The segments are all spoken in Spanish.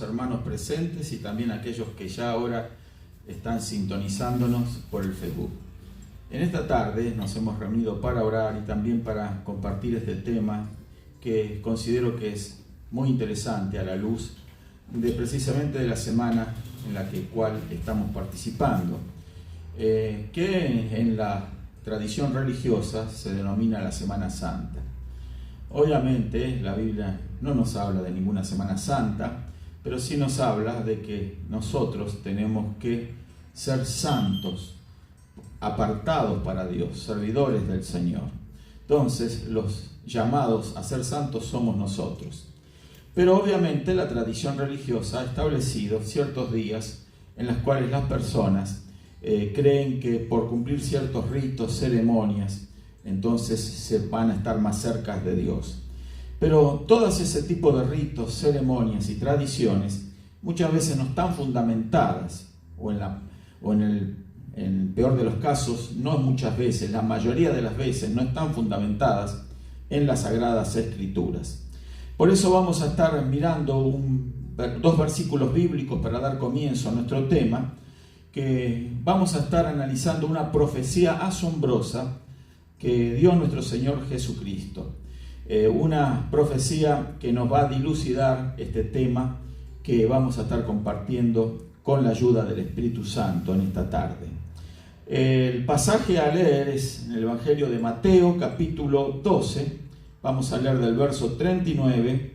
hermanos presentes y también aquellos que ya ahora están sintonizándonos por el Facebook. En esta tarde nos hemos reunido para orar y también para compartir este tema que considero que es muy interesante a la luz de precisamente de la semana en la cual estamos participando, que en la tradición religiosa se denomina la Semana Santa. Obviamente la Biblia no nos habla de ninguna Semana Santa, pero sí nos habla de que nosotros tenemos que ser santos, apartados para Dios, servidores del Señor. Entonces, los llamados a ser santos somos nosotros. Pero obviamente la tradición religiosa ha establecido ciertos días en los cuales las personas creen que por cumplir ciertos ritos, ceremonias, entonces se van a estar más cerca de Dios. Pero todas ese tipo de ritos, ceremonias y tradiciones muchas veces no están fundamentadas, o en el peor de los casos, no muchas veces, la mayoría de las veces no están fundamentadas en las Sagradas Escrituras. Por eso vamos a estar mirando dos versículos bíblicos para dar comienzo a nuestro tema, que vamos a estar analizando una profecía asombrosa que dio nuestro Señor Jesucristo. Una profecía que nos va a dilucidar este tema que vamos a estar compartiendo con la ayuda del Espíritu Santo en esta tarde. El pasaje a leer es en el Evangelio de Mateo, capítulo 12. Vamos a leer del verso 39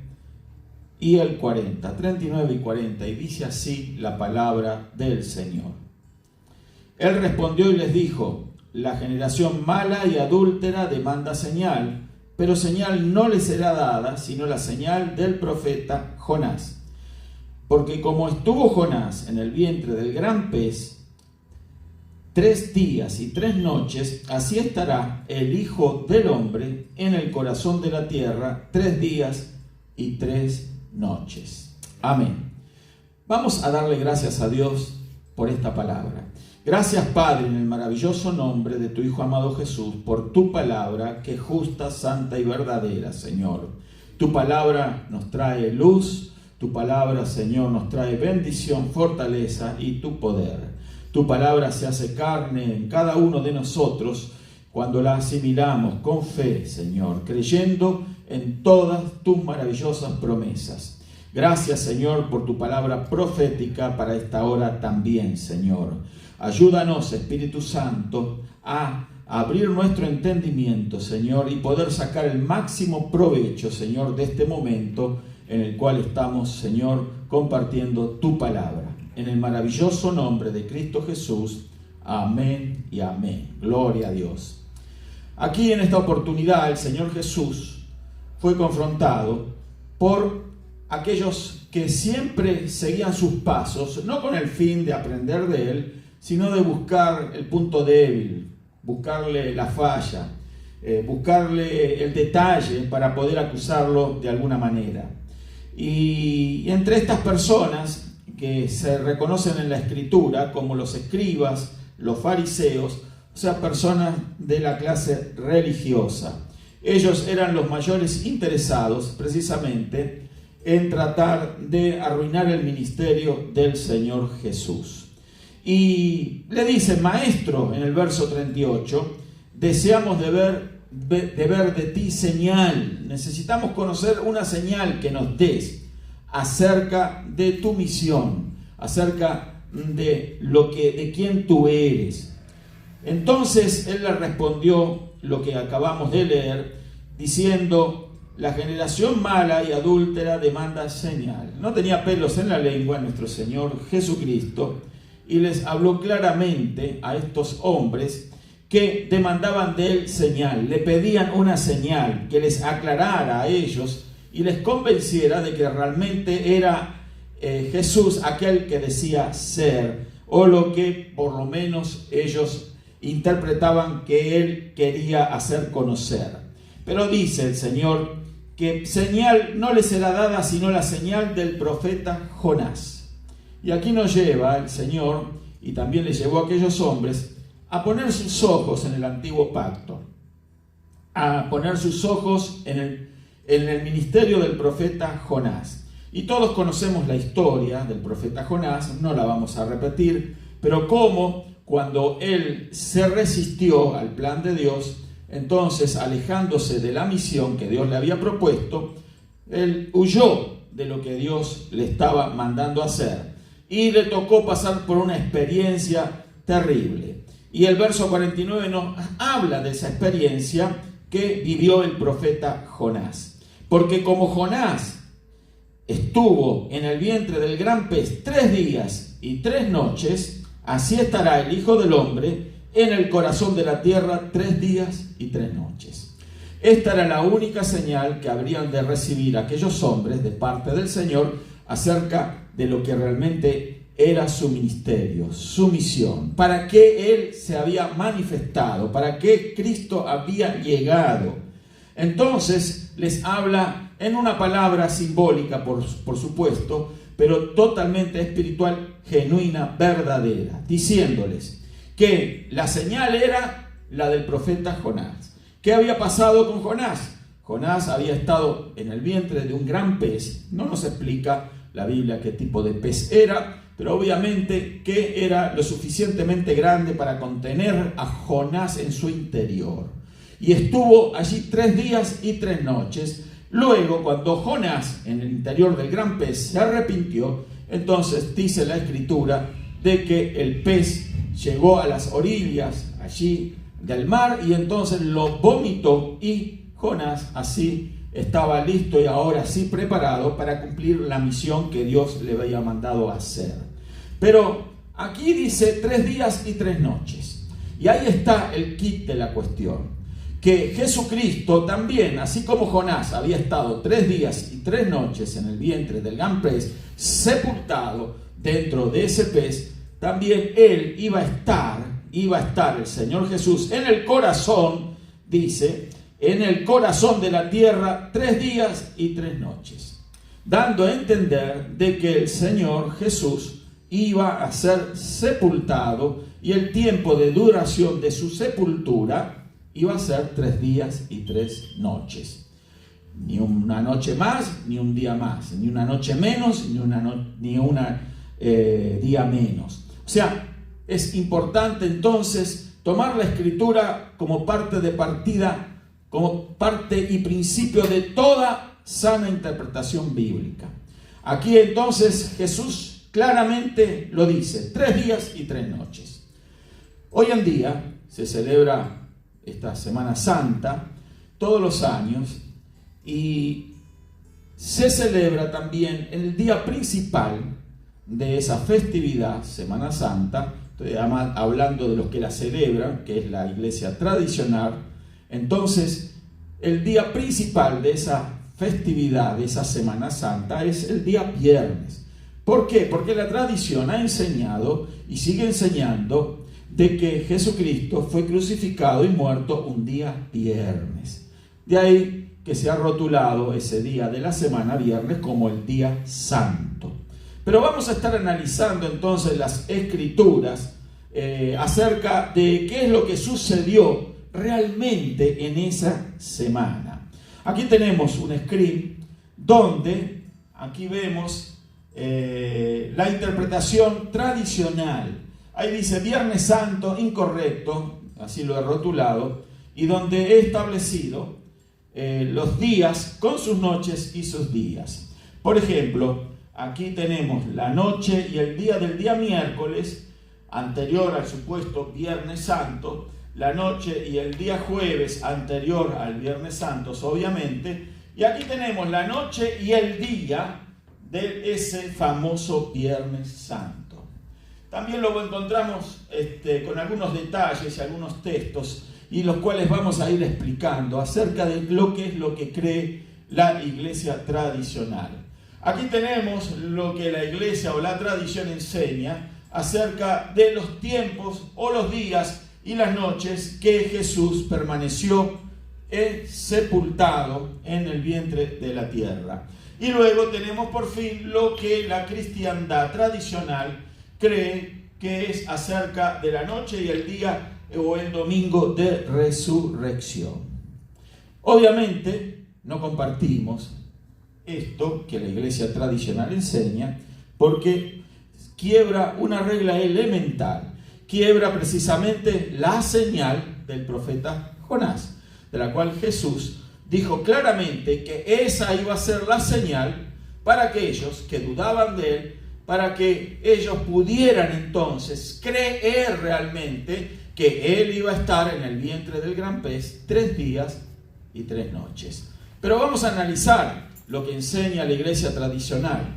y el 40. 39 y 40, y dice así la palabra del Señor. Él respondió y les dijo: la generación mala y adúltera demanda señal, pero señal no le será dada, sino la señal del profeta Jonás. Porque como estuvo Jonás en el vientre del gran pez 3 días y 3 noches, así estará el Hijo del Hombre en el corazón de la tierra 3 días y 3 noches. Amén. Vamos a darle gracias a Dios por esta palabra. Gracias, Padre, en el maravilloso nombre de tu Hijo amado Jesús, por tu palabra, que es justa, santa y verdadera, Señor. Tu palabra nos trae luz, tu palabra, Señor, nos trae bendición, fortaleza y tu poder. Tu palabra se hace carne en cada uno de nosotros cuando la asimilamos con fe, Señor, creyendo en todas tus maravillosas promesas. Gracias, Señor, por tu palabra profética para esta hora también, Señor. Ayúdanos, Espíritu Santo, a abrir nuestro entendimiento, Señor, y poder sacar el máximo provecho, Señor, de este momento en el cual estamos, Señor, compartiendo tu palabra. En el maravilloso nombre de Cristo Jesús. Amén y amén. Gloria a Dios. Aquí en esta oportunidad el Señor Jesús fue confrontado por aquellos que siempre seguían sus pasos, no con el fin de aprender de Él, sino de buscar el punto débil, buscarle la falla, buscarle el detalle para poder acusarlo de alguna manera. Y entre estas personas que se reconocen en la Escritura como los escribas, los fariseos, o sea, personas de la clase religiosa, ellos eran los mayores interesados precisamente en tratar de arruinar el ministerio del Señor Jesús. Y le dice: maestro, en el verso 38, deseamos de ver de ti señal. Necesitamos conocer una señal que nos des acerca de tu misión, acerca de quién tú eres. Entonces él le respondió lo que acabamos de leer, diciendo: la generación mala y adúltera demanda señal. No tenía pelos en la lengua nuestro Señor Jesucristo, y les habló claramente a estos hombres que demandaban de él señal. Le pedían una señal que les aclarara a ellos y les convenciera de que realmente era Jesús aquel que decía ser, o lo que por lo menos ellos interpretaban que él quería hacer conocer. Pero dice el Señor que señal no le será dada sino la señal del profeta Jonás. Y aquí nos lleva el Señor, y también le llevó a aquellos hombres, a poner sus ojos en el antiguo pacto, a poner sus ojos en el ministerio del profeta Jonás. Y todos conocemos la historia del profeta Jonás, no la vamos a repetir, pero cómo cuando él se resistió al plan de Dios, entonces alejándose de la misión que Dios le había propuesto, él huyó de lo que Dios le estaba mandando hacer y le tocó pasar por una experiencia terrible. Y el verso 49 nos habla de esa experiencia que vivió el profeta Jonás. Porque como Jonás estuvo en el vientre del gran pez 3 días y 3 noches, así estará el Hijo del Hombre en el corazón de la tierra 3 días y 3 noches. Esta era la única señal que habrían de recibir aquellos hombres de parte del Señor acerca de lo que realmente era su ministerio, su misión, para qué Él se había manifestado, para qué Cristo había llegado. Entonces les habla en una palabra simbólica, por supuesto, pero totalmente espiritual, genuina, verdadera, diciéndoles que la señal era la del profeta Jonás. ¿Qué había pasado con Jonás? Jonás había estado en el vientre de un gran pez. No nos explica la Biblia qué tipo de pez era, pero obviamente que era lo suficientemente grande para contener a Jonás en su interior. Y estuvo allí 3 días y 3 noches. Luego, cuando Jonás, en el interior del gran pez, se arrepintió, entonces dice la Escritura de que el pez llegó a las orillas allí del mar y entonces lo vomitó, y Jonás así estaba listo y ahora sí preparado para cumplir la misión que Dios le había mandado hacer. Pero aquí dice 3 días y 3 noches. Y ahí está el kit de la cuestión. Que Jesucristo también, así como Jonás había estado 3 días y 3 noches en el vientre del gran pez, sepultado dentro de ese pez, también Él iba a estar el Señor Jesús en el corazón, dice, en el corazón de la tierra 3 días y 3 noches, dando a entender de que el Señor Jesús iba a ser sepultado y el tiempo de duración de su sepultura iba a ser 3 días y 3 noches. Ni una noche más, ni un día más, ni una noche menos, ni una día menos. O sea, es importante entonces tomar la Escritura como parte de partida, como parte y principio de toda sana interpretación bíblica. Aquí entonces Jesús claramente lo dice, 3 días y 3 noches. Hoy en día se celebra esta Semana Santa todos los años y se celebra también el día principal de esa festividad, Semana Santa. Estoy hablando de los que la celebran, que es la iglesia tradicional. Entonces, el día principal de esa festividad, de esa Semana Santa, es el día viernes. ¿Por qué? Porque la tradición ha enseñado y sigue enseñando de que Jesucristo fue crucificado y muerto un día viernes. De ahí que se ha rotulado ese día de la semana, viernes, como el día santo. Pero vamos a estar analizando entonces las Escrituras acerca de qué es lo que sucedió realmente en esa semana. Aquí tenemos un screen donde aquí vemos la interpretación tradicional. Ahí dice Viernes Santo incorrecto, así lo he rotulado, y donde he establecido los días con sus noches y sus días. Por ejemplo, aquí tenemos la noche y el día del día miércoles, anterior al supuesto Viernes Santo, la noche y el día jueves, anterior al Viernes Santo, obviamente, y aquí tenemos la noche y el día de ese famoso Viernes Santo. También lo encontramos con algunos detalles y algunos textos, y los cuales vamos a ir explicando acerca de lo que cree la iglesia tradicional. Aquí tenemos lo que la iglesia o la tradición enseña acerca de los tiempos o los días y las noches que Jesús permaneció sepultado en el vientre de la tierra. Y luego tenemos por fin lo que la cristiandad tradicional cree que es acerca de la noche y el día o el domingo de resurrección. Obviamente no compartimos esto que la iglesia tradicional enseña, porque quiebra una regla elemental, quiebra precisamente la señal del profeta Jonás, de la cual Jesús dijo claramente que esa iba a ser la señal para aquellos que dudaban de él, para que ellos pudieran entonces creer realmente que él iba a estar en el vientre del gran pez 3 días y 3 noches. Pero vamos a analizar lo que enseña la iglesia tradicional.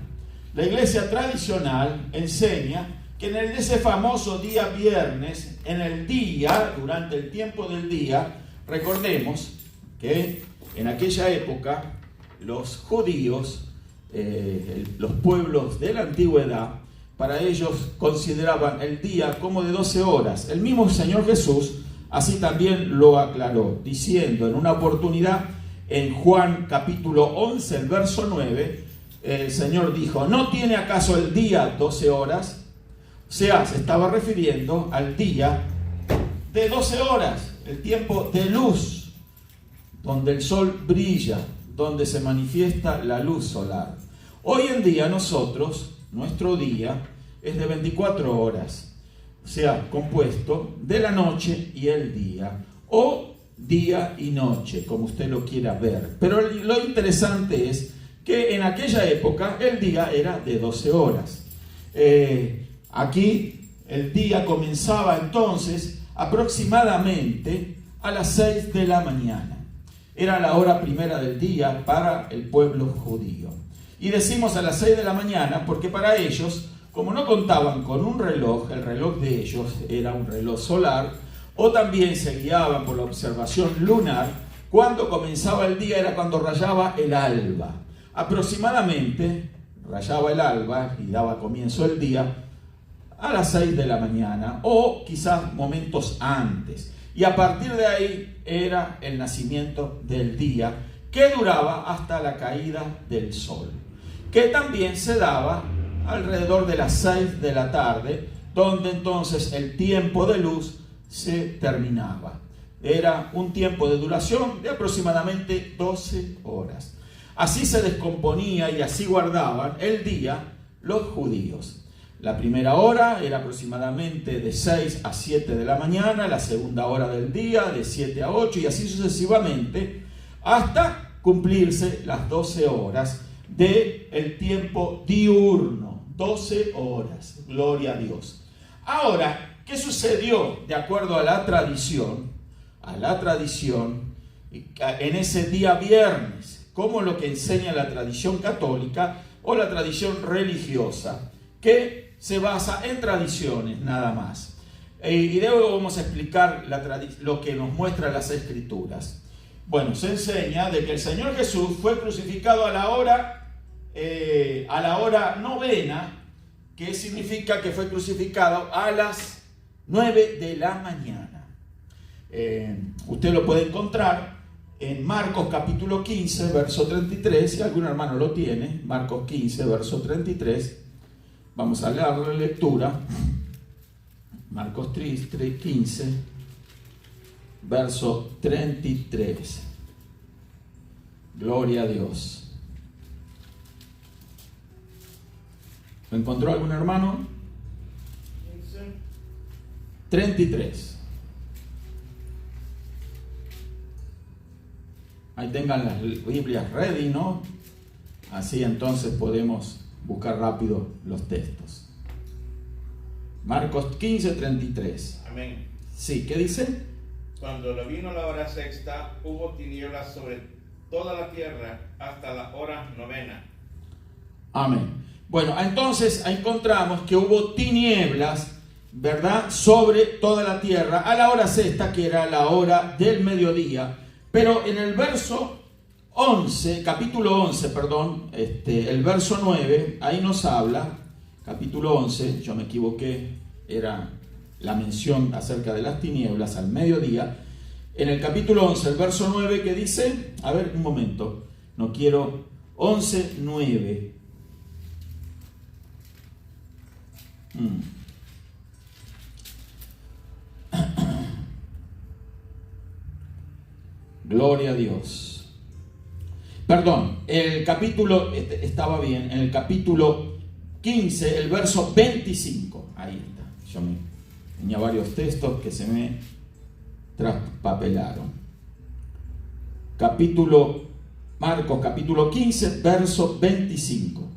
La iglesia tradicional enseña que en ese famoso día viernes, en el día, durante el tiempo del día, recordemos que en aquella época los judíos, los pueblos de la antigüedad, para ellos consideraban el día como de 12 horas. El mismo Señor Jesús así también lo aclaró, diciendo en una oportunidad en Juan capítulo 11, el verso 9, el Señor dijo: ¿no tiene acaso el día 12 horas? O sea, se estaba refiriendo al día de 12 horas, el tiempo de luz, donde el sol brilla, donde se manifiesta la luz solar. Hoy en día nosotros, nuestro día es de 24 horas, o sea, compuesto de la noche y el día, o día y noche, como usted lo quiera ver. Pero lo interesante es que en aquella época el día era de 12 horas. Aquí el día comenzaba entonces aproximadamente a las 6 de la mañana. Era la hora primera del día para el pueblo judío. Y decimos a las 6 de la mañana porque para ellos, como no contaban con un reloj, el reloj de ellos era un reloj solar, o también se guiaban por la observación lunar, cuando comenzaba el día era cuando rayaba el alba. Aproximadamente rayaba el alba y daba comienzo el día a las 6 de la mañana, o quizás momentos antes. Y a partir de ahí era el nacimiento del día, que duraba hasta la caída del sol, que también se daba alrededor de las 6 de la tarde, donde entonces el tiempo de luz se terminaba. Era un tiempo de duración de aproximadamente 12 horas. Así se descomponía y así guardaban el día los judíos. La primera hora era aproximadamente de 6 a 7 de la mañana, la segunda hora del día de 7 a 8 y así sucesivamente hasta cumplirse las 12 horas del tiempo diurno. 12 horas, gloria a Dios. Ahora, ¿qué sucedió de acuerdo a la tradición? En ese día viernes, como lo que enseña la tradición católica o la tradición religiosa, que se basa en tradiciones nada más. Y luego vamos a explicar lo que nos muestran las Escrituras. Bueno, se enseña de que el Señor Jesús fue crucificado a la hora novena, que significa que fue crucificado a las 9 de la mañana. Usted lo puede encontrar en Marcos capítulo 15, verso 33, si algún hermano lo tiene, Marcos 15, verso 33. Vamos a leer la lectura. Marcos 15, verso 33. Gloria a Dios. ¿Lo encontró algún hermano? 33. Ahí tengan las Biblias ready, ¿no? Así entonces podemos buscar rápido los textos. Marcos 15, 33. Amén. Sí, ¿qué dice? Cuando lo vino la hora sexta, hubo tinieblas sobre toda la tierra hasta la hora novena. Amén. Bueno, entonces encontramos que hubo tinieblas, ¿verdad?, sobre toda la tierra a la hora sexta, que era la hora del mediodía. Pero en el verso 11, capítulo 11, perdón, el verso 9, ahí nos habla, capítulo 11, yo me equivoqué, era la mención acerca de las tinieblas al mediodía. En el capítulo 11, el verso 9, que dice, a ver, un momento, no quiero, 11, 9. Gloria a Dios. Perdón, el capítulo, estaba bien, en el capítulo 15, el verso 25. Ahí está. Yo tenía varios textos que se me traspapelaron. Marcos, capítulo 15, verso 25.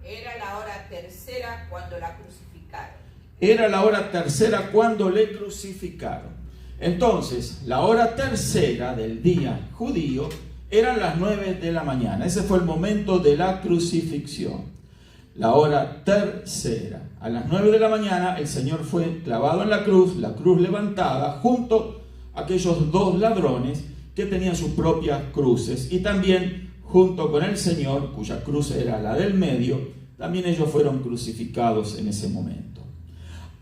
Era la hora tercera cuando la crucificaron. Era la hora tercera cuando le crucificaron. Entonces, la hora tercera del día judío eran las 9 de la mañana. Ese fue el momento de la crucifixión. La hora tercera. A las 9 de la mañana el Señor fue clavado en la cruz levantada, junto a aquellos dos ladrones que tenían sus propias cruces. Y también junto con el Señor, cuya cruz era la del medio, también ellos fueron crucificados en ese momento.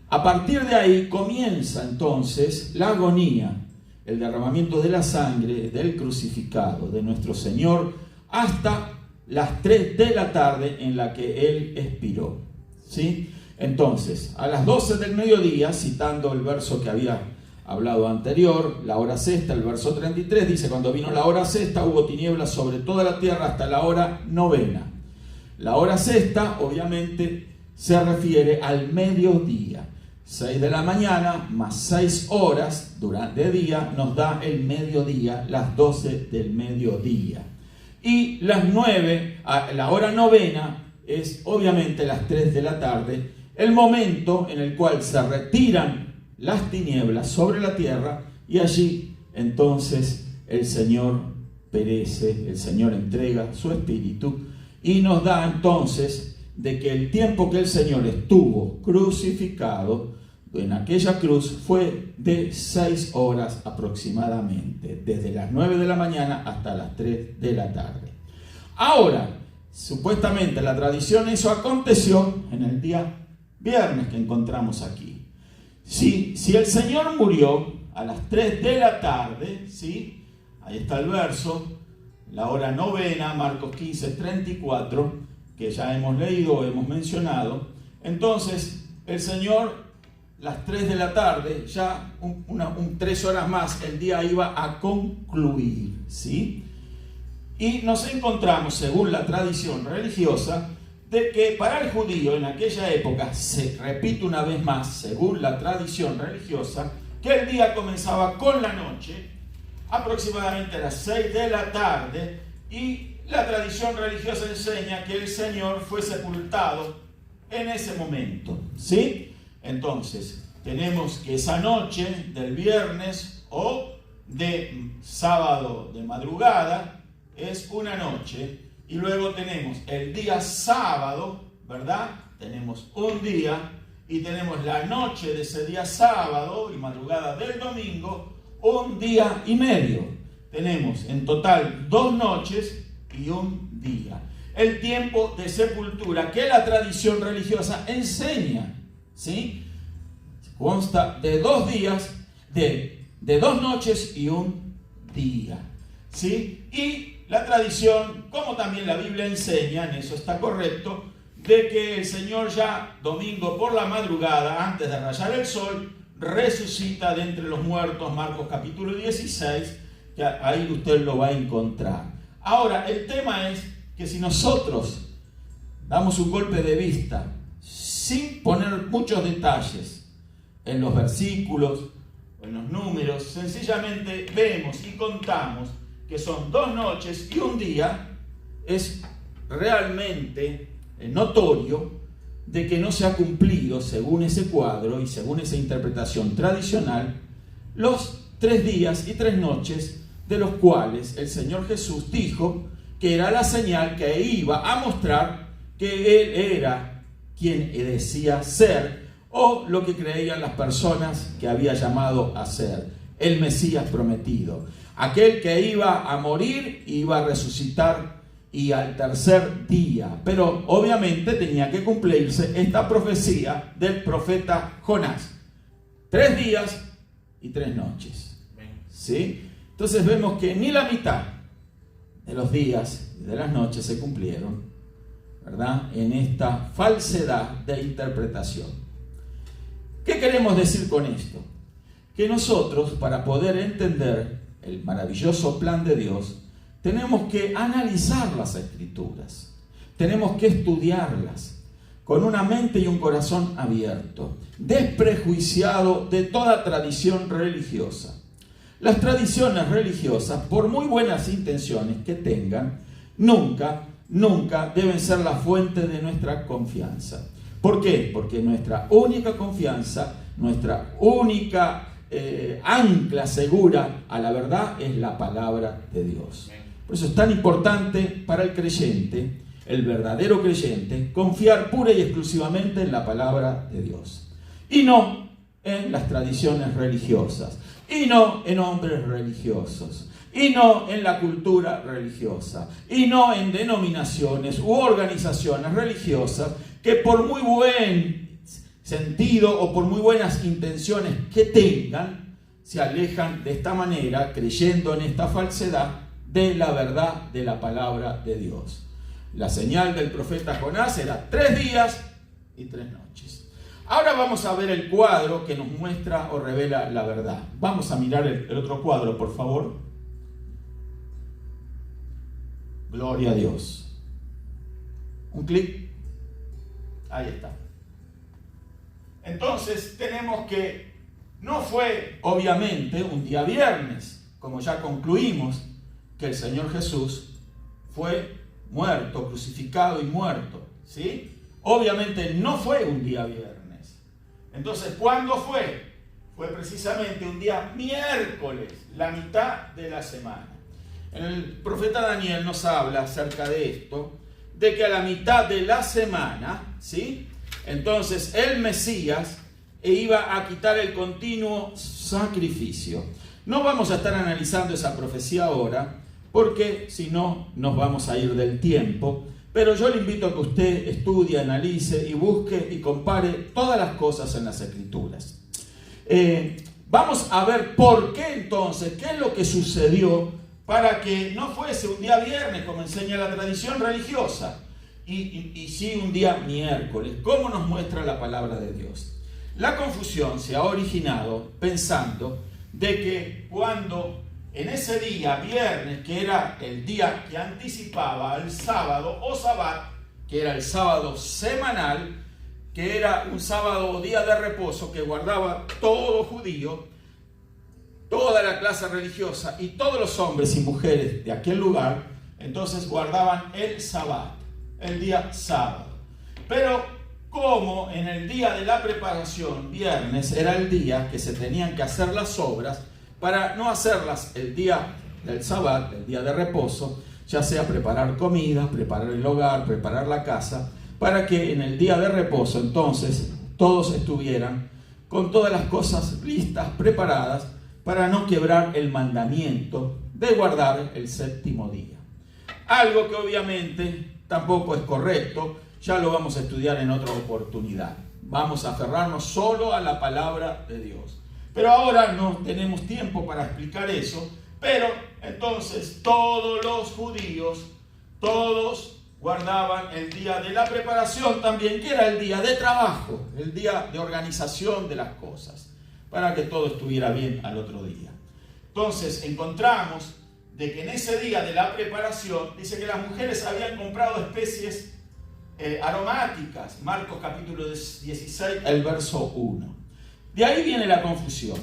A partir de ahí comienza entonces la agonía, el derramamiento de la sangre del crucificado, de nuestro Señor, hasta las 3 de la tarde en la que Él expiró. ¿Sí? Entonces, a las 12 del mediodía, citando el verso que había hablado anterior, la hora sexta, el verso 33, dice: cuando vino la hora sexta hubo tinieblas sobre toda la tierra hasta la hora novena. La hora sexta, obviamente, se refiere al mediodía. 6 de la mañana más 6 horas durante el día nos da el mediodía, las 12 del mediodía. Y las 9, la hora novena, es obviamente las 3 de la tarde, el momento en el cual se retiran las tinieblas sobre la tierra y allí entonces el Señor perece, el Señor entrega su espíritu y nos da entonces de que el tiempo que el Señor estuvo crucificado en aquella cruz fue de 6 horas aproximadamente, desde las 9 de la mañana hasta las 3 de la tarde. Ahora, supuestamente la tradición, eso aconteció en el día viernes que encontramos aquí. Si el Señor murió a las 3 de la tarde, ¿sí? Ahí está el verso, la hora novena, Marcos 15, 34, que ya hemos leído, hemos mencionado. Entonces, el Señor, las 3 de la tarde, ya 3 horas más, el día iba a concluir, ¿sí? Y nos encontramos, según la tradición religiosa, de que para el judío en aquella época, se repite una vez más, según la tradición religiosa, que el día comenzaba con la noche, aproximadamente a las 6 de la tarde, y la tradición religiosa enseña que el Señor fue sepultado en ese momento, ¿sí? Entonces, tenemos que esa noche del viernes o de sábado de madrugada es una noche, y luego tenemos el día sábado, ¿verdad? Tenemos un día, y tenemos la noche de ese día sábado y madrugada del domingo, un día y medio. Tenemos en total 2 noches y un día. El tiempo de sepultura que la tradición religiosa enseña, ¿sí? Consta de 2 días, de 2 noches y un día, ¿sí? Y la tradición, como también la Biblia enseña, en eso está correcto, de que el Señor ya domingo por la madrugada, antes de rayar el sol, resucita de entre los muertos, Marcos capítulo 16, que ahí usted lo va a encontrar. Ahora, el tema es que si nosotros damos un golpe de vista, sin poner muchos detalles en los versículos, en los números, sencillamente vemos y contamos que son 2 noches y un día, es realmente notorio de que no se ha cumplido, según ese cuadro y según esa interpretación tradicional, los 3 días y 3 noches de los cuales el Señor Jesús dijo que era la señal que iba a mostrar que Él era quien decía ser, o lo que creían las personas que había llamado a ser, el Mesías prometido, aquel que iba a morir, iba a resucitar y al tercer día. Pero obviamente tenía que cumplirse esta profecía del profeta Jonás: 3 días y 3 noches, ¿sí? Entonces vemos que ni la mitad de los días y de las noches se cumplieron, ¿verdad?, en esta falsedad de interpretación. ¿Qué queremos decir con esto? Que nosotros, para poder entender el maravilloso plan de Dios, tenemos que analizar las Escrituras, tenemos que estudiarlas con una mente y un corazón abierto, desprejuiciado de toda tradición religiosa. Las tradiciones religiosas, por muy buenas intenciones que tengan, nunca deben ser la fuente de nuestra confianza. ¿Por qué? Porque nuestra única confianza, nuestra única ancla segura a la verdad es la palabra de Dios. Por eso es tan importante para el creyente, el verdadero creyente, confiar pura y exclusivamente en la palabra de Dios. Y no en las tradiciones religiosas, y no en hombres religiosos, y no en la cultura religiosa, y no en denominaciones u organizaciones religiosas que por muy buen sentido o por muy buenas intenciones que tengan, se alejan de esta manera, creyendo en esta falsedad de la verdad de la palabra de Dios. La señal del profeta Jonás era 3 días y 3 noches. Ahora vamos a ver el cuadro que nos muestra o revela la verdad. Vamos a mirar el otro cuadro, por favor. Gloria a Dios. Un clic. Ahí está. Entonces tenemos que no fue obviamente un día viernes, como ya concluimos, que el Señor Jesús fue muerto, crucificado y muerto, ¿sí? Obviamente no fue un día viernes. Entonces, ¿cuándo fue? Fue precisamente un día miércoles, la mitad de la semana. El profeta Daniel nos habla acerca de esto, de que a la mitad de la semana, ¿sí? Entonces el Mesías iba a quitar el continuo sacrificio. No vamos a estar analizando esa profecía ahora, porque si no nos vamos a ir del tiempo, pero yo le invito a que usted estudie, analice y busque y compare todas las cosas en las Escrituras. Vamos a ver por qué entonces, qué es lo que sucedió para que no fuese un día viernes como enseña la tradición religiosa y sí un día miércoles, como nos muestra la palabra de Dios. La confusión se ha originado pensando de que cuando en ese día, viernes, que era el día que anticipaba al sábado o sabbat, que era el sábado semanal, que era un sábado o día de reposo que guardaba todo judío, toda la clase religiosa y todos los hombres y mujeres de aquel lugar, entonces guardaban el sabbat, el día sábado. Pero como en el día de la preparación, viernes, era el día que se tenían que hacer las obras, para no hacerlas el día del sabbat, el día de reposo, ya sea preparar comida, preparar el hogar, preparar la casa, para que en el día de reposo entonces todos estuvieran con todas las cosas listas, preparadas, para no quebrar el mandamiento de guardar el séptimo día. Algo que obviamente tampoco es correcto, ya lo vamos a estudiar en otra oportunidad. Vamos a aferrarnos solo a la palabra de Dios. Pero ahora no tenemos tiempo para explicar eso, pero entonces todos los judíos, todos guardaban el día de la preparación también, que era el día de trabajo, el día de organización de las cosas, para que todo estuviera bien al otro día. Entonces encontramos de que en ese día de la preparación, dice que las mujeres habían comprado especies aromáticas, Marcos capítulo 16, el verso 1. De ahí viene la confusión,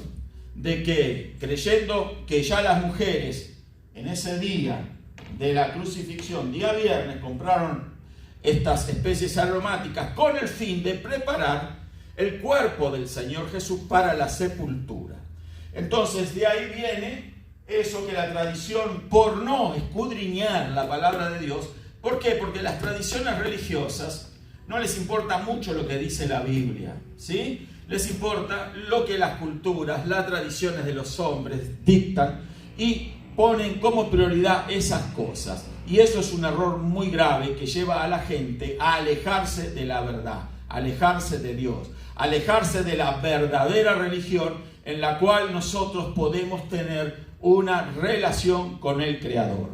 de que creyendo que ya las mujeres en ese día de la crucifixión, día viernes, compraron estas especies aromáticas con el fin de preparar el cuerpo del Señor Jesús para la sepultura. Entonces de ahí viene eso que la tradición, por no escudriñar la palabra de Dios, ¿por qué? Porque las tradiciones religiosas no les importa mucho lo que dice la Biblia, ¿sí? Les importa lo que las culturas, las tradiciones de los hombres dictan y ponen como prioridad esas cosas. Y eso es un error muy grave que lleva a la gente a alejarse de la verdad, alejarse de Dios, alejarse de la verdadera religión en la cual nosotros podemos tener una relación con el Creador.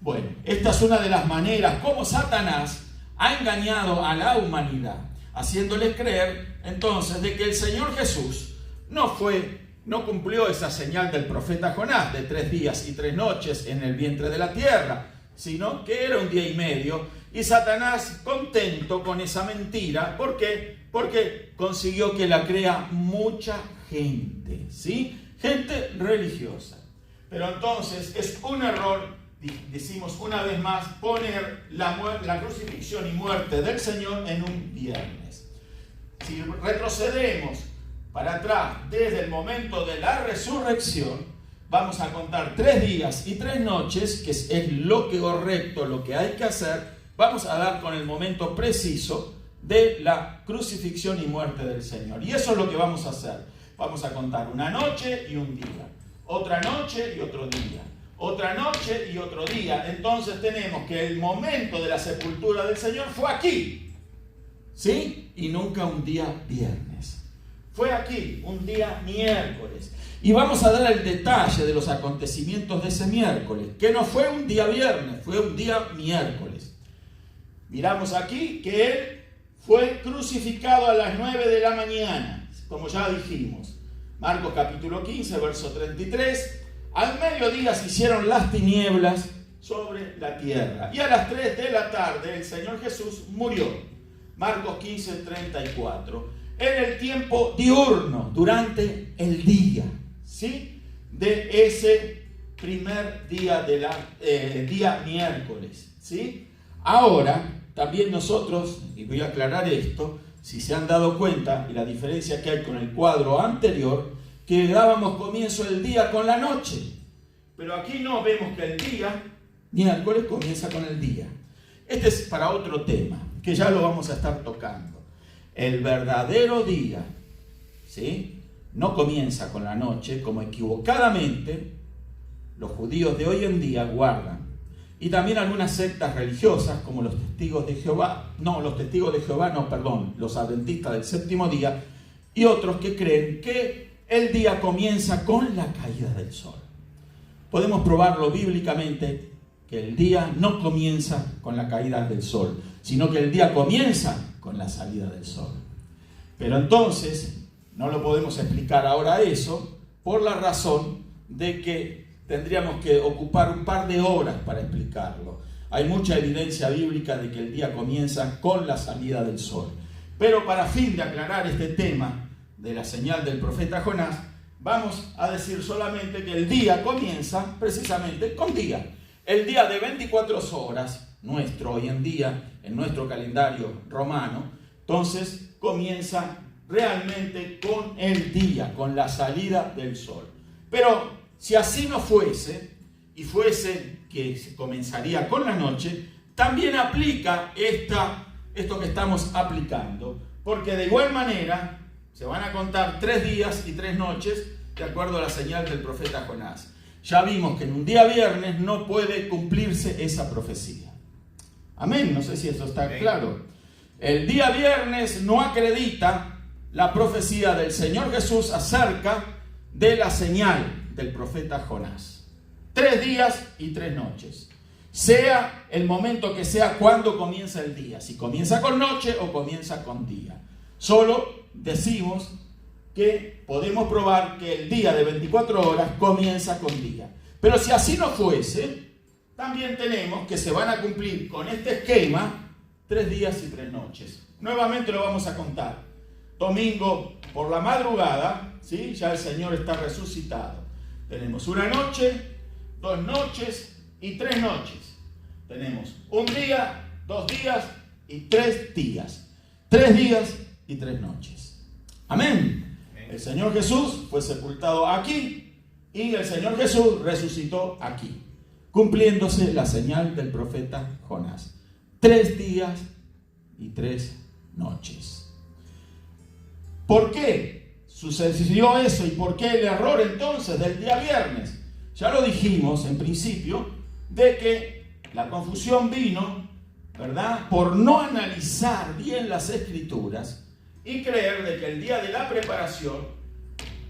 Bueno, esta es una de las maneras como Satanás ha engañado a la humanidad, haciéndoles creer entonces de que el Señor Jesús no fue no cumplió esa señal del profeta Jonás de 3 días y 3 noches en el vientre de la tierra, sino que era 1 día y medio. Y Satanás, contento con esa mentira, ¿por qué? Porque consiguió que la crea mucha gente, ¿sí? Gente religiosa. Pero entonces es un error, decimos una vez más, poner la crucifixión y muerte del Señor en un viernes. Si retrocedemos para atrás desde el momento de la resurrección, vamos a contar 3 días y 3 noches, que es lo que correcto, lo que hay que hacer. Vamos a dar con el momento preciso de la crucifixión y muerte del Señor. Y eso es lo que vamos a hacer. Vamos a contar una noche y un día, otra noche y otro día, otra noche y otro día. Entonces tenemos que el momento de la sepultura del Señor fue aquí, ¿sí? Y nunca un día viernes. Fue aquí, un día miércoles. Y vamos a dar el detalle de los acontecimientos de ese miércoles, que no fue un día viernes, fue un día miércoles. Miramos aquí que Él fue crucificado a las 9 de la mañana, como ya dijimos. Marcos capítulo 15, verso 33. Al mediodía se hicieron las tinieblas sobre la tierra. Y a las 3 de la tarde el Señor Jesús murió. Marcos 15, 34. En el tiempo diurno, durante el día, ¿sí? De ese primer día día miércoles, ¿sí? Ahora, también nosotros, y voy a aclarar esto, si se han dado cuenta, y la diferencia que hay con el cuadro anterior, que dábamos comienzo el día con la noche. Pero aquí no, vemos que el día miércoles comienza con el día. Este es para otro tema, que ya lo vamos a estar tocando. El verdadero día, ¿sí? No comienza con la noche, como equivocadamente los judíos de hoy en día guardan. Y también algunas sectas religiosas, como los testigos de Jehová, los adventistas del séptimo día, y otros que creen que el día comienza con la caída del sol. Podemos probarlo bíblicamente, que el día no comienza con la caída del sol, sino que el día comienza con la salida del sol. Pero entonces, no lo podemos explicar ahora eso, por la razón de que tendríamos que ocupar un par de horas para explicarlo. Hay mucha evidencia bíblica de que el día comienza con la salida del sol. Pero para fin de aclarar este tema de la señal del profeta Jonás, vamos a decir solamente que el día comienza precisamente con día. El día de 24 horas, nuestro hoy en día, en nuestro calendario romano, entonces comienza realmente con el día, con la salida del sol. Pero si así no fuese, y fuese que se comenzaría con la noche, también aplica esto que estamos aplicando, porque de igual manera se van a contar 3 días y 3 noches de acuerdo a la señal del profeta Jonás. Ya vimos que en un día viernes no puede cumplirse esa profecía. Amén, no sé si eso está claro. El día viernes no acredita la profecía del Señor Jesús acerca de la señal del profeta Jonás. 3 días y 3 noches. Sea el momento que sea, cuando comienza el día. Si comienza con noche o comienza con día. Solo decimos que podemos probar que el día de 24 horas comienza con día. Pero si así no fuese, también tenemos que se van a cumplir con este esquema 3 días y 3 noches. Nuevamente lo vamos a contar. Domingo por la madrugada, ¿sí? Ya el Señor está resucitado. Tenemos una noche, 2 noches y 3 noches. Tenemos un día, 2 días y 3 días. 3 días y 3 noches. Amén. El Señor Jesús fue sepultado aquí y el Señor Jesús resucitó aquí, cumpliéndose la señal del profeta Jonás. 3 días y 3 noches. ¿Por qué sucedió eso y por qué el error entonces del día viernes? Ya lo dijimos en principio, de que la confusión vino, ¿verdad?, por no analizar bien las Escrituras y creer de que el día de la preparación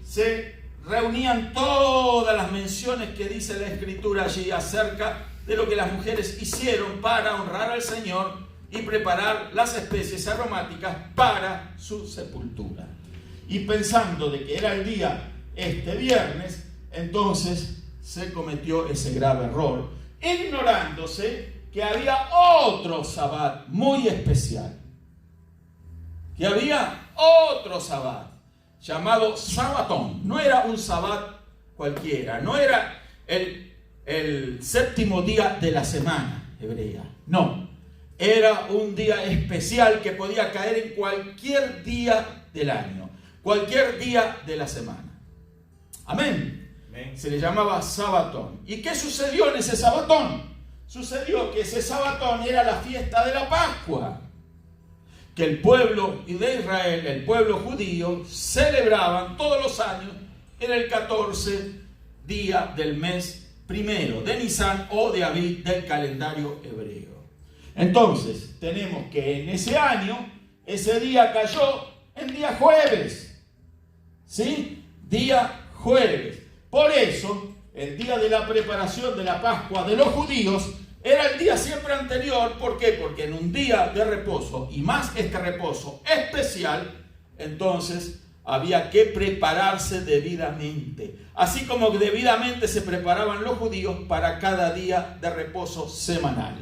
se reunían todas las menciones que dice la Escritura allí acerca de lo que las mujeres hicieron para honrar al Señor y preparar las especies aromáticas para su sepultura. Y pensando de que era el día este viernes, entonces se cometió ese grave error, ignorándose que había otro Sabbat muy especial. Que había otro Sabbat llamado Sabatón. No era un Sabbat cualquiera, no era el séptimo día de la semana hebrea, no. Era un día especial que podía caer en cualquier día del año, cualquier día de la semana. Amén. Amén. Se le llamaba Sabatón. ¿Y qué sucedió en ese Sabatón? Sucedió que ese Sabatón era la fiesta de la Pascua, que el pueblo de Israel, el pueblo judío, celebraban todos los años en el 14 día del mes primero de Nisan o de Abib del calendario hebreo. Entonces, tenemos que en ese año, ese día cayó en día jueves. ¿Sí? Día jueves. Por eso, el día de la preparación de la Pascua de los judíos era el día siempre anterior. ¿Por qué? Porque en un día de reposo, y más este reposo especial, entonces había que prepararse debidamente. Así como debidamente se preparaban los judíos para cada día de reposo semanal.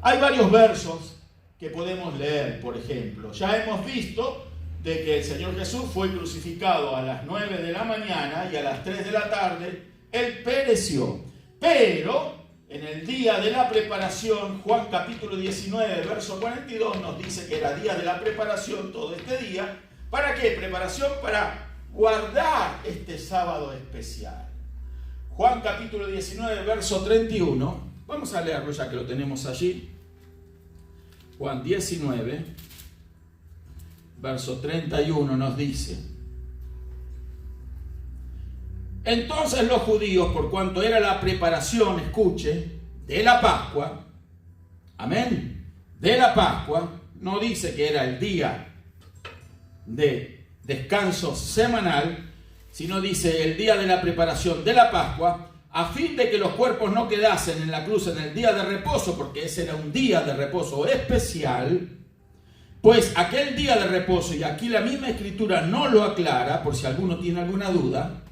Hay varios versos que podemos leer, por ejemplo. Ya hemos visto de que el Señor Jesús fue crucificado a las 9 de la mañana y a las 3 de la tarde Él pereció. Pero en el día de la preparación, Juan capítulo 19, verso 42 nos dice que era día de la preparación todo este día. ¿Para qué? Preparación para guardar este sábado especial. Juan capítulo 19, verso 31. Vamos a leerlo ya que lo tenemos allí. Juan 19, verso 31 nos dice: entonces los judíos, por cuanto era la preparación, escuche, de la Pascua, amén, de la Pascua, no dice que era el día de descanso semanal, sino dice el día de la preparación de la Pascua, a fin de que los cuerpos no quedasen en la cruz en el día de reposo, porque ese era un día de reposo especial. Pues aquel día de reposo, y aquí la misma escritura no lo aclara, por si alguno tiene alguna duda,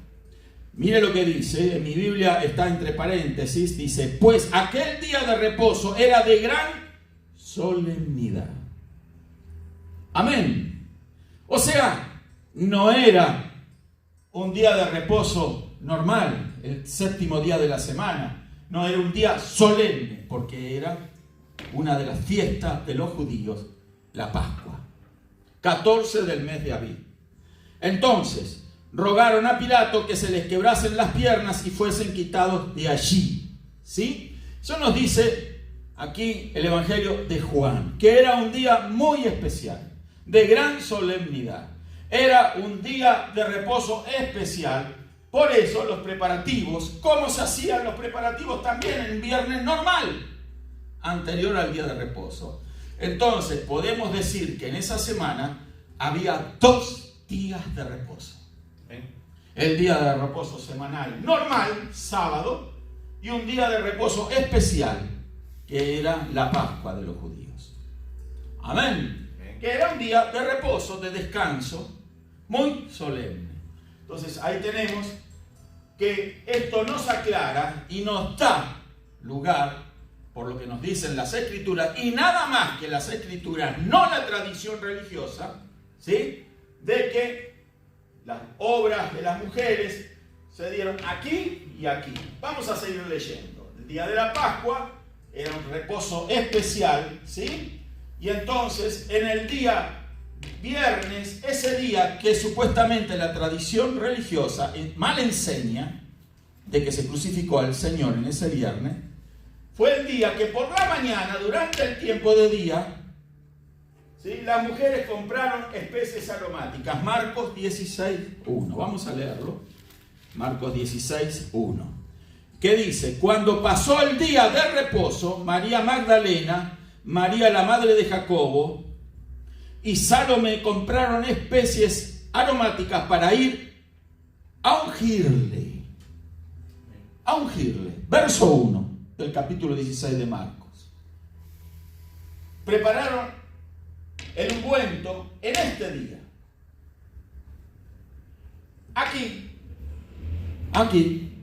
mire lo que dice, en mi Biblia está entre paréntesis, dice, pues aquel día de reposo era de gran solemnidad. Amén. O sea, no era un día de reposo normal, el séptimo día de la semana. No, era un día solemne, porque era una de las fiestas de los judíos, la Pascua, 14 del mes de Abib. Entonces, rogaron a Pilato que se les quebrasen las piernas y fuesen quitados de allí. ¿Sí? Eso nos dice aquí el Evangelio de Juan, que era un día muy especial, de gran solemnidad. Era un día de reposo especial. Por eso los preparativos, ¿cómo se hacían los preparativos? También en viernes normal, anterior al día de reposo. Entonces podemos decir que en esa semana había 2 días de reposo. El día de reposo semanal normal, sábado, y un día de reposo especial, que era la Pascua de los judíos. Amén. Que era un día de reposo, de descanso, muy solemne. Entonces ahí tenemos que esto nos aclara y nos da lugar, por lo que nos dicen las Escrituras, y nada más que las Escrituras, no la tradición religiosa, ¿sí?, de que las obras de las mujeres se dieron aquí y aquí. Vamos a seguir leyendo. El día de la Pascua era un reposo especial, ¿sí? Y entonces en el día viernes, ese día que supuestamente la tradición religiosa mal enseña de que se crucificó al Señor en ese viernes, fue el día que por la mañana, durante el tiempo de día, ¿sí?, las mujeres compraron especies aromáticas. Marcos 16:1. Vamos a leerlo. Marcos 16:1. ¿Qué dice? Cuando pasó el día de reposo, María Magdalena, María la madre de Jacobo y Salomé compraron especies aromáticas para ir a ungirle. A ungirle. Verso 1 del capítulo 16 de Marcos. Prepararon el ungüento en este día. Aquí Aquí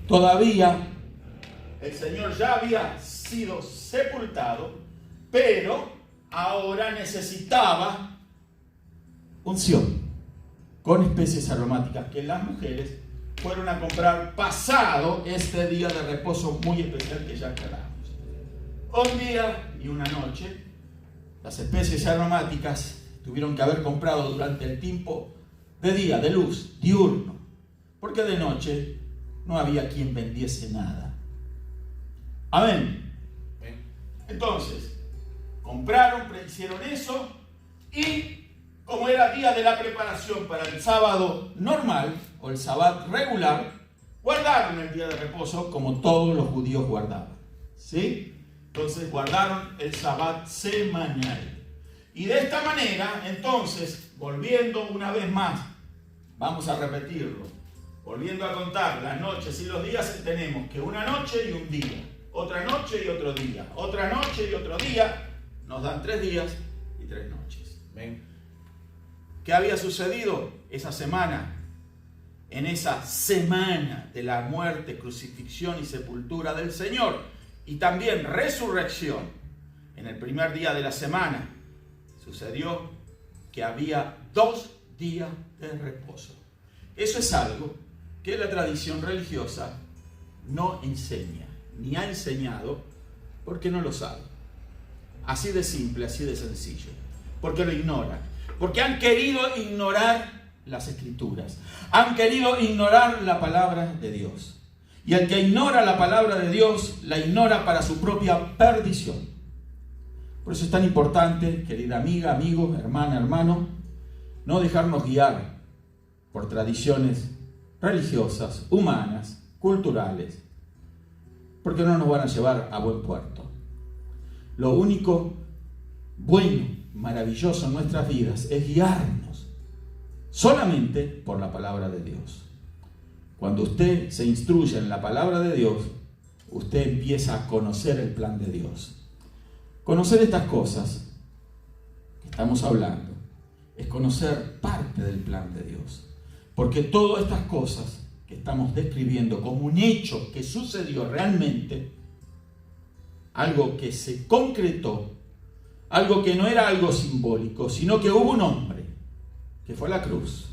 todavía el Señor ya había sido sepultado, pero ahora necesitaba unción con especies aromáticas que las mujeres fueron a comprar pasado este día de reposo muy especial que ya aclaramos. Un día y una noche, las especies aromáticas tuvieron que haber comprado durante el tiempo de día, de luz, diurno, porque de noche no había quien vendiese nada. Amén. Entonces, compraron, hicieron eso, y como era día de la preparación para el sábado normal o el sábado regular, guardaron el día de reposo como todos los judíos guardaban. ¿Sí? Entonces guardaron el sábado semanal. Y de esta manera, entonces, volviendo una vez más, vamos a repetirlo, volviendo a contar las noches y los días, tenemos que una noche y un día, otra noche y otro día, otra noche y otro día, nos dan 3 días y 3 noches. ¿Ven? ¿Qué había sucedido esa semana? En esa semana de la muerte, crucifixión y sepultura del Señor, y también resurrección, en el primer día de la semana, sucedió que había 2 días de reposo. Eso es algo que la tradición religiosa no enseña, ni ha enseñado, porque no lo sabe. Así de simple, así de sencillo. Porque lo ignoran. Porque han querido ignorar las Escrituras. Han querido ignorar la palabra de Dios. Y el que ignora la palabra de Dios, la ignora para su propia perdición. Por eso es tan importante, querida amiga, amigo, hermana, hermano, no dejarnos guiar por tradiciones religiosas, humanas, culturales, porque no nos van a llevar a buen puerto. Lo único bueno, maravilloso en nuestras vidas es guiarnos solamente por la palabra de Dios. Cuando usted se instruye en la palabra de Dios, usted empieza a conocer el plan de Dios. Conocer estas cosas que estamos hablando es conocer parte del plan de Dios. Porque todas estas cosas que estamos describiendo como un hecho que sucedió realmente, algo que se concretó, algo que no era algo simbólico, sino que hubo un hombre, que fue la cruz,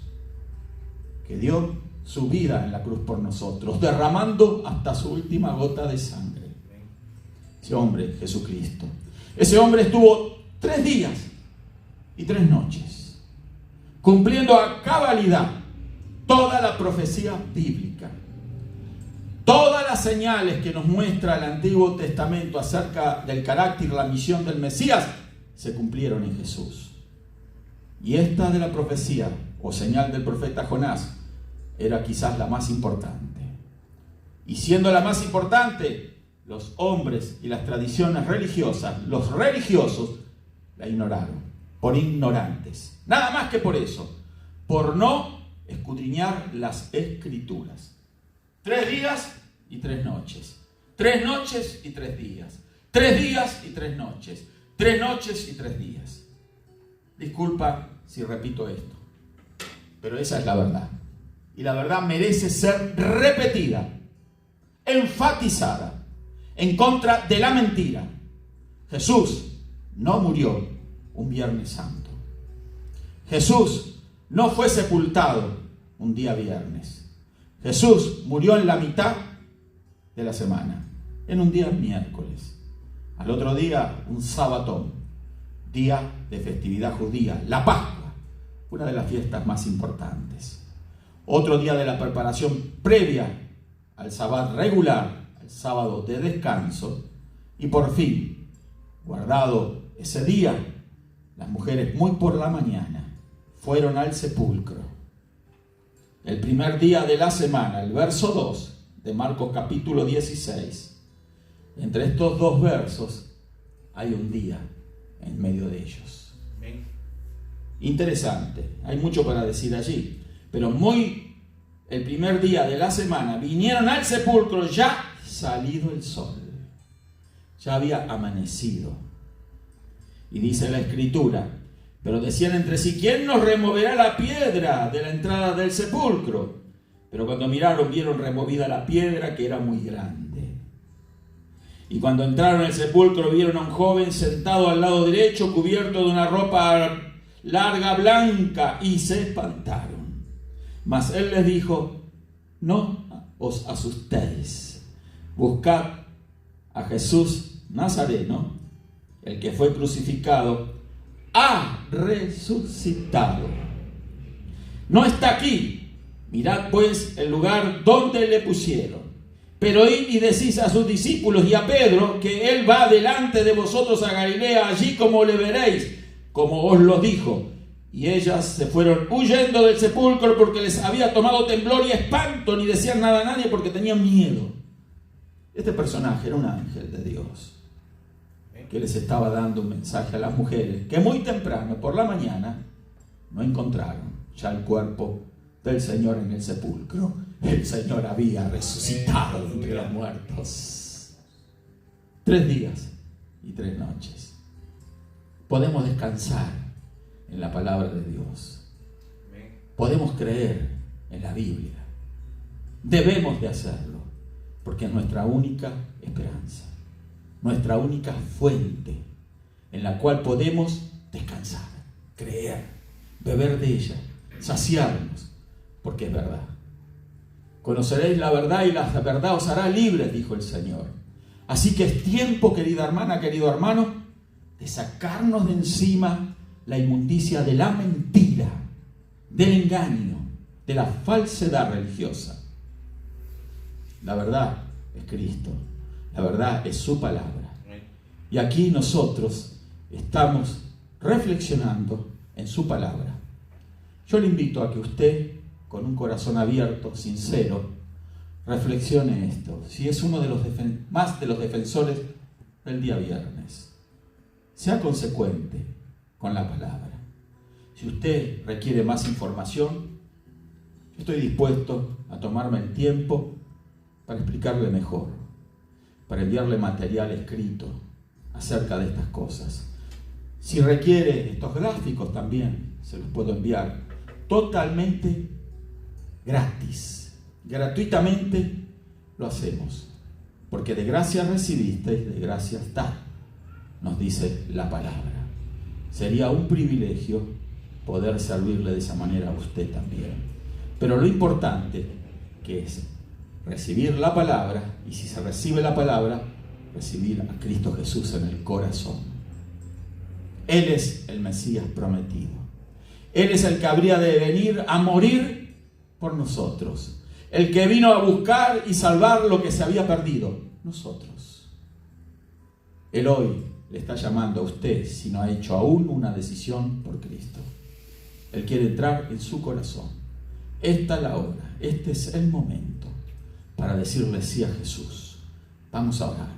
que dio su vida en la cruz por nosotros, derramando hasta su última gota de sangre. Ese hombre, Jesucristo. Ese hombre estuvo 3 días y 3 noches, cumpliendo a cabalidad toda la profecía bíblica. Todas las señales que nos muestra el Antiguo Testamento acerca del carácter y la misión del Mesías se cumplieron en Jesús. Y esta de la profecía, o señal del profeta Jonás, era quizás la más importante. Y siendo la más importante, los hombres y las tradiciones religiosas, los religiosos, la ignoraron, por ignorantes. Nada más que por eso, por no escudriñar las Escrituras. 3 días y 3 noches. 3 noches y 3 días. 3 días y 3 noches. 3 noches y 3 días. Disculpa si repito esto, pero esa es la verdad. Y la verdad merece ser repetida, enfatizada, en contra de la mentira. Jesús no murió un Viernes Santo. Jesús no fue sepultado un día viernes. Jesús murió en la mitad de la semana, en un día miércoles. Al otro día, un sábado, día de festividad judía, la Pascua, una de las fiestas más importantes. Otro día de la preparación previa al sábado regular, al sábado de descanso. Y por fin, guardado ese día, las mujeres muy por la mañana fueron al sepulcro. El primer día de la semana, el verso 2 de Marcos capítulo 16. Entre estos 2 versos hay un día en medio de ellos. Interesante, hay mucho para decir allí, pero el primer día de la semana vinieron al sepulcro ya salido el sol, ya había amanecido. Y dice la Escritura, pero decían entre sí, ¿quién nos removerá la piedra de la entrada del sepulcro? Pero cuando miraron, vieron removida la piedra, que era muy grande. Y cuando entraron al sepulcro, vieron a un joven sentado al lado derecho, cubierto de una ropa larga blanca, y se espantaron. Mas él les dijo: no os asustéis, buscad a Jesús Nazareno, el que fue crucificado, ha resucitado. No está aquí. Mirad pues el lugar donde le pusieron. Pero id y decís a sus discípulos y a Pedro que él va delante de vosotros a Galilea, allí como le veréis, como os lo dijo. Y ellas se fueron huyendo del sepulcro porque les había tomado temblor y espanto, ni decían nada a nadie porque tenían miedo. Este personaje era un ángel de Dios que les estaba dando un mensaje a las mujeres que muy temprano, por la mañana, no encontraron ya el cuerpo del Señor en el sepulcro. El Señor había resucitado de entre los muertos. 3 días y 3 noches. Podemos descansar en la palabra de Dios. Podemos creer en la Biblia. Debemos de hacerlo, porque es nuestra única esperanza, nuestra única fuente en la cual podemos descansar, creer, beber de ella, saciarnos, porque es verdad. Conoceréis la verdad y la verdad os hará libres, dijo el Señor. Así que es tiempo, querida hermana, querido hermano, de sacarnos de encima la inmundicia de la mentira, del engaño, de la falsedad religiosa. La verdad es Cristo, la verdad es su palabra. Y aquí nosotros estamos reflexionando en su palabra. Yo le invito a que usted, con un corazón abierto, sincero, reflexione esto. Si es uno de los más de los defensores del día viernes, sea consecuente con la palabra. Si usted requiere más información, yo estoy dispuesto a tomarme el tiempo para explicarle mejor, para enviarle material escrito acerca de estas cosas. Si requiere estos gráficos también, se los puedo enviar totalmente gratis, gratuitamente lo hacemos, porque de gracia recibisteis, de gracia está, nos dice la palabra. Sería un privilegio poder servirle de esa manera a usted también. Pero lo importante que es recibir la palabra, y si se recibe la palabra, recibir a Cristo Jesús en el corazón. Él es el Mesías prometido. Él es el que habría de venir a morir por nosotros. El que vino a buscar y salvar lo que se había perdido. Nosotros. Él hoy le está llamando a usted si no ha hecho aún una decisión por Cristo. Él quiere entrar en su corazón. Esta es la hora. Este es el momento para decirle sí a Jesús. Vamos a orar.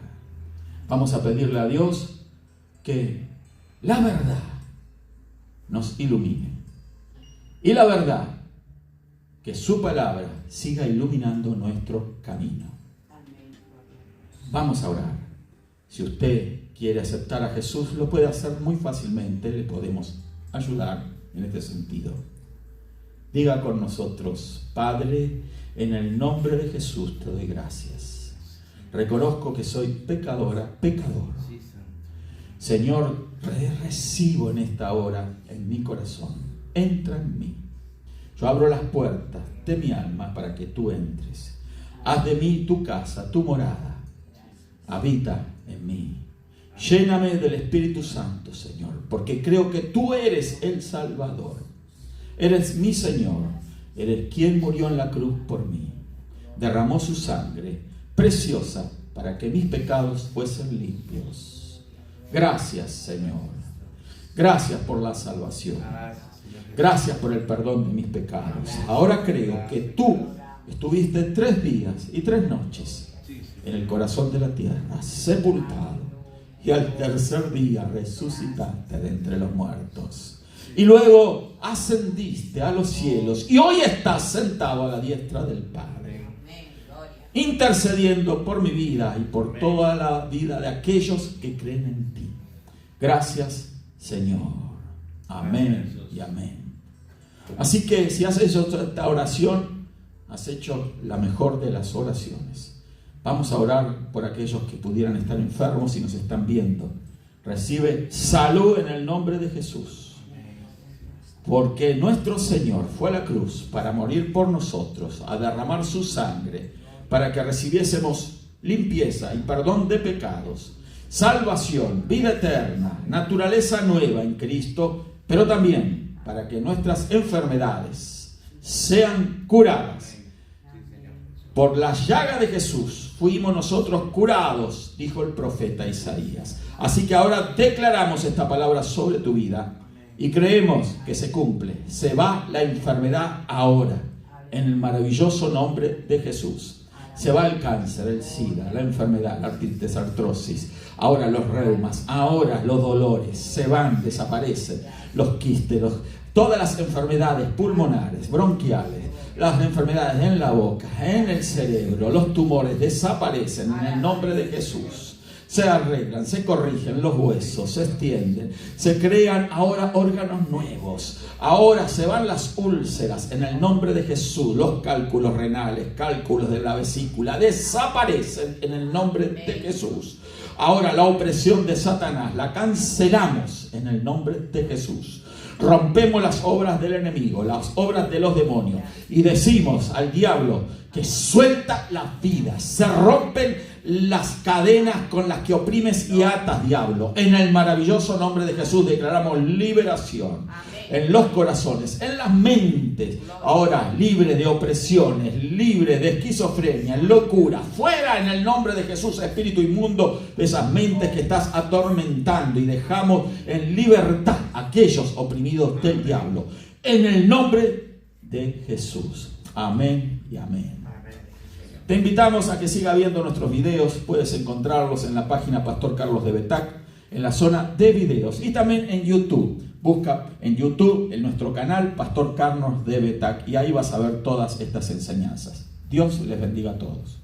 Vamos a pedirle a Dios que la verdad nos ilumine. Y la verdad, que su palabra siga iluminando nuestro camino. Vamos a orar. Si usted quiere aceptar a Jesús, lo puede hacer muy fácilmente. Le podemos ayudar en este sentido. Diga con nosotros: Padre, en el nombre de Jesús te doy gracias. Reconozco que soy pecadora, pecador. Señor, recibo en esta hora en mi corazón. Entra en mí. Yo abro las puertas de mi alma para que tú entres. Haz de mí tu casa, tu morada. Habita en mí. Lléname del Espíritu Santo, Señor, porque creo que tú eres el Salvador. Eres mi Señor. Eres quien murió en la cruz por mí. Derramó su sangre preciosa para que mis pecados fuesen limpios. Gracias, Señor. Gracias por la salvación. Gracias por el perdón de mis pecados. Ahora creo que tú estuviste 3 días y 3 noches en el corazón de la tierra, sepultado, y al tercer día resucitaste de entre los muertos. Y luego ascendiste a los cielos y hoy estás sentado a la diestra del Padre, intercediendo por mi vida y por toda la vida de aquellos que creen en ti. Gracias, Señor. Amén y amén. Así que si has hecho esta oración, has hecho la mejor de las oraciones. Vamos a orar por aquellos que pudieran estar enfermos y nos están viendo. Recibe salud en el nombre de Jesús. Porque nuestro Señor fue a la cruz para morir por nosotros, a derramar su sangre, para que recibiésemos limpieza y perdón de pecados, salvación, vida eterna, naturaleza nueva en Cristo, pero también para que nuestras enfermedades sean curadas. Por la llaga de Jesús fuimos nosotros curados, dijo el profeta Isaías. Así que ahora declaramos esta palabra sobre tu vida y creemos que se cumple. Se va la enfermedad ahora, en el maravilloso nombre de Jesús. Se va el cáncer, el SIDA, la enfermedad, la artritis, artrosis, ahora los reumas, ahora los dolores, se van, desaparecen, los quistes, todas las enfermedades pulmonares, bronquiales, las enfermedades en la boca, en el cerebro, los tumores desaparecen en el nombre de Jesús. Se arreglan, se corrigen los huesos, se extienden, se crean ahora órganos nuevos. Ahora se van las úlceras en el nombre de Jesús. Los cálculos renales, cálculos de la vesícula desaparecen en el nombre de Jesús. Ahora la opresión de Satanás la cancelamos en el nombre de Jesús. Rompemos las obras del enemigo, las obras de los demonios y decimos al diablo que suelta las vidas. Se rompen las cadenas con las que oprimes y atas, diablo. En el maravilloso nombre de Jesús declaramos liberación. En los corazones, en las mentes, ahora libre de opresiones, libre de esquizofrenia, locura, fuera en el nombre de Jesús, espíritu inmundo de esas mentes que estás atormentando, y dejamos en libertad a aquellos oprimidos del diablo, en el nombre de Jesús. Amén y amén. Te invitamos a que siga viendo nuestros videos. Puedes encontrarlos en la página Pastor Carlos de Betac, en la zona de videos, y también en YouTube. Busca en YouTube en nuestro canal Pastor Carlos de Betac y ahí vas a ver todas estas enseñanzas. Dios les bendiga a todos.